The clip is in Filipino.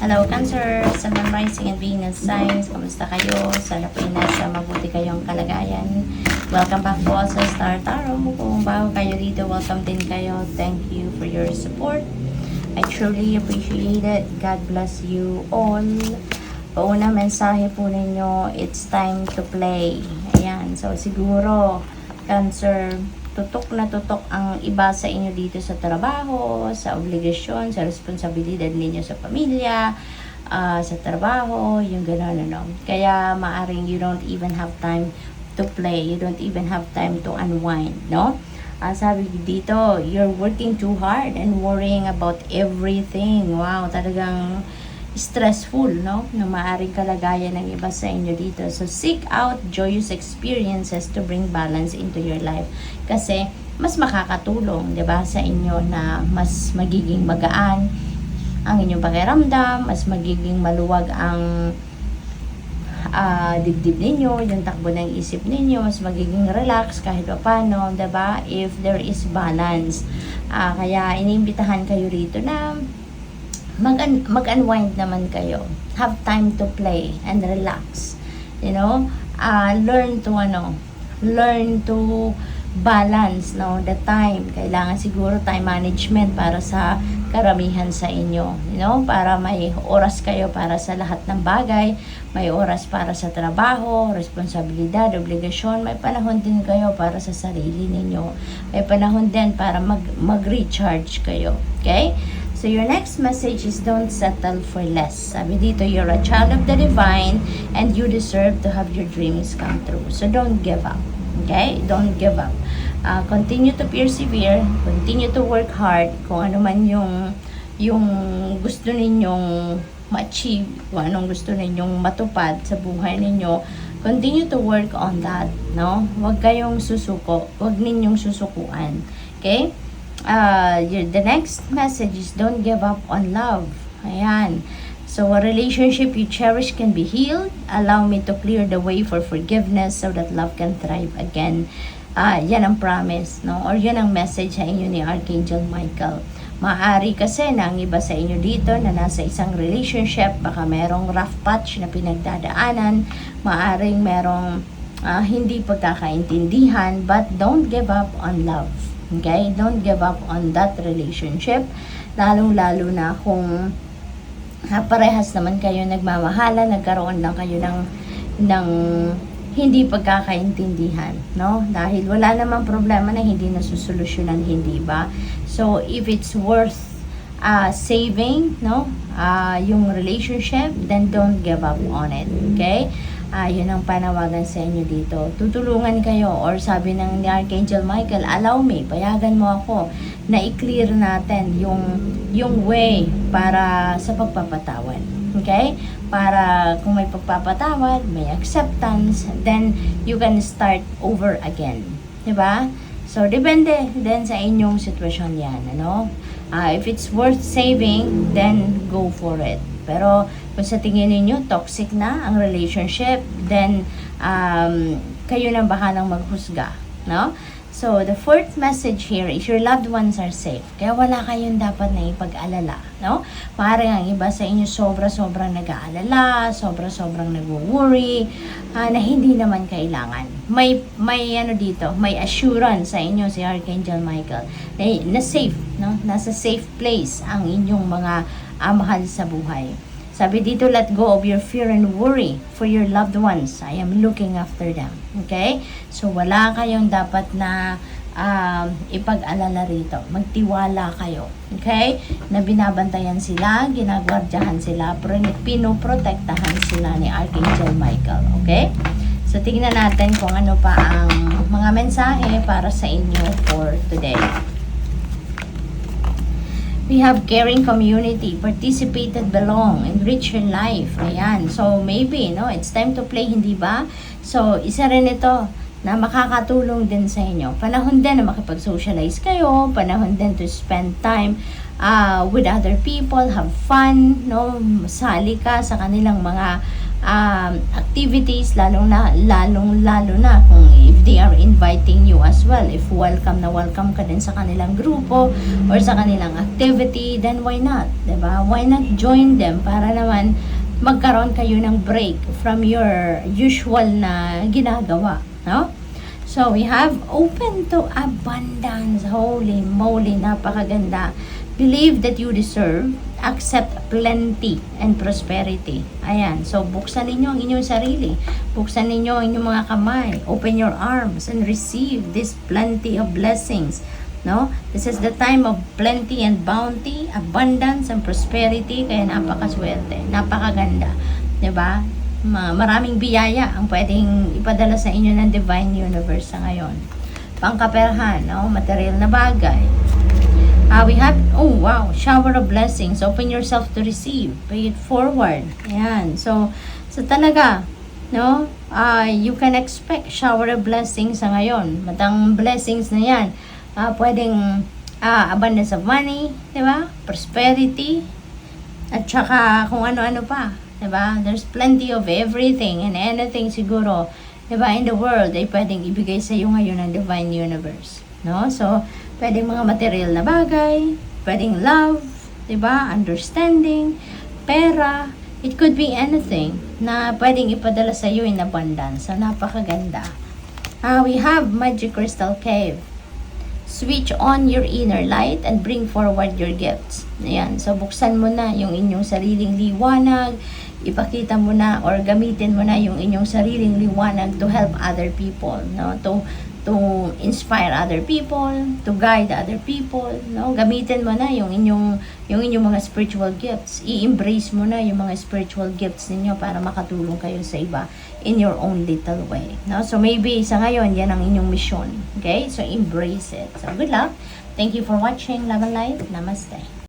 Hello Cancer, Sun, Moon, Rising and Venus signs. Kamusta kayo? Sana po nasa mabuti kayong kalagayan. Welcome back po sa Star Tarot. Kung bago kayo dito, welcome din kayo. Thank you for your support. I truly appreciate it. God bless you all. Pauna mensahe po ninyo, it's time to play. Ayan, so siguro Cancer, tutok na tutok ang iba sa inyo dito sa trabaho, sa obligasyon, sa responsibilidad ninyo sa pamilya, sa trabaho, yung gano'n, ano. Kaya maaring you don't even have time to play, you don't even have time to unwind, no? Sabi dito, you're working too hard and worrying about everything. Wow, talagang stressful, no? Na maaring kalagayan ng iba sa inyo dito. So, seek out joyous experiences to bring balance into your life. Kasi, mas makakatulong, di ba, sa inyo na mas magiging magaan ang inyong pakiramdam, mas magiging maluwag ang dibdib ninyo, yung takbo ng isip ninyo, mas magiging relax kahit pa paano, di ba, if there is balance. Kaya, iniimbitahan kayo rito na mag-unwind naman kayo. Have time to play and relax. You know, learn to balance, no, the time. Kailangan siguro time management para sa karamihan sa inyo. You know, para may oras kayo para sa lahat ng bagay. May oras para sa trabaho, responsibilidad, obligasyon. May panahon din kayo para sa sarili ninyo. May panahon din para mag-recharge kayo. Okay? So, your next message is don't settle for less. Sabi dito, you're a child of the divine and you deserve to have your dreams come true. So, don't give up. Okay? Don't give up. Continue to persevere. Continue to work hard. Kung ano man yung gusto ninyong ma-achieve, kung anong gusto ninyong matupad sa buhay ninyo, continue to work on that. No? Huwag kayong susuko. Huwag ninyong susukuan. Okay? The next message is don't give up on love. Ayan. So, a relationship you cherish can be healed. Allow me to clear the way for forgiveness so that love can thrive again. Yan ang promise, no? Or yan ang message sa inyo ni Archangel Michael. Maaari kasi na ang iba sa inyo dito na nasa isang relationship, baka merong rough patch na pinagdadaanan, maaring merong hindi pagkakaintindihan, but don't give up on love. Okay? Don't give up on that relationship. Lalong-lalo na kung parehas naman kayo nagmamahalan, nagkaroon lang kayo ng hindi pagkakaintindihan, no? Dahil wala namang problema na hindi nasusolusyonan, hindi ba? So, if it's worth saving, no? Yung relationship, then don't give up on it. Okay? Yun ang panawagan sa inyo dito. Tutulungan kayo, or sabi ng ni Archangel Michael, allow me, payagan mo ako na i-clear natin yung way para sa pagpapatawad. Okay? Para kung may pagpapatawad, may acceptance, then you can start over again. Diba? So, depende din sa inyong sitwasyon yan. Ano? If it's worth saving, then go for it. Pero, kung sa tingin ninyo, toxic na ang relationship, then, kayo nang bahalang maghusga. No? So, the fourth message here is your loved ones are safe. Kaya wala kayong dapat na ipag-alala. No? Maaaring ang iba sa inyo sobra-sobrang nag-aalala, sobra-sobrang nag-worry, na hindi naman kailangan. May dito, may assurance sa inyo si Archangel Michael na safe, no? Nasa safe place ang inyong mga mahal sa buhay. Sabi dito, let go of your fear and worry for your loved ones. I am looking after them. Okay? So, wala kayong dapat na ipag-alala rito. Magtiwala kayo. Okay? Na binabantayan sila, ginagwardyahan sila, pinoprotektahan sila ni Archangel Michael. Okay? So, tingnan natin kung ano pa ang mga mensahe para sa inyo for today. We have caring community, participated, belong, enrich your life. Ayan. So, maybe, no? It's time to play, hindi ba? So, isa rin ito na makakatulong din sa inyo. Panahon din na makipag-socialize kayo. Panahon din to spend time with other people. Have fun, no? Sali ka sa kanilang mga activities, lalo na kung if they are inviting you as well, if welcome ka din sa kanilang grupo or sa kanilang activity, then why not, diba? Why not join them para naman magkaroon kayo ng break from your usual na ginagawa, no? So we have open to abundance. Holy moly, napakaganda. Believe that you deserve, accept plenty and prosperity. Ayan, so buksan ninyo ang inyong sarili, buksan ninyo ang inyong mga kamay, open your arms and receive this plenty of blessings, no? This is the time of plenty and bounty, abundance and prosperity, kaya napakaswerte, napakaganda, diba? Maraming biyaya ang pwedeng ipadala sa inyo ng Divine Universe sa ngayon. Pangkaperhan, no? Material na bagay. We have, oh wow, shower of blessings. Open yourself to receive. Pay it forward. Ayan. So talaga, no? You can expect shower of blessings sa ngayon. Matang blessings na yan. Pwedeng abundance of money, di ba? Prosperity. At saka kung ano-ano pa. Di ba? There's plenty of everything and anything siguro, di ba, in the world ay pwedeng ibigay sa iyo ngayon ng Divine Universe. No? So, pwedeng mga material na bagay, pwedeng love, diba? Understanding, pera, it could be anything na pwedeng ipadala sa iyo in abundance. So, napakaganda. We have Magic Crystal Cave. Switch on your inner light and bring forward your gifts. Ayan. So, buksan mo na yung inyong sariling liwanag, ipakita mo na or gamitin mo na yung inyong sariling liwanag to help other people, no? To inspire other people, to guide other people, no? Gamitin mo na yung inyong mga spiritual gifts. I-embrace mo na yung mga spiritual gifts ninyo para makatulong kayo sa iba in your own little way, no? So maybe sa ngayon yan ang inyong mission. Okay? So embrace it. So good luck. Thank you for watching. Love and light. Namaste.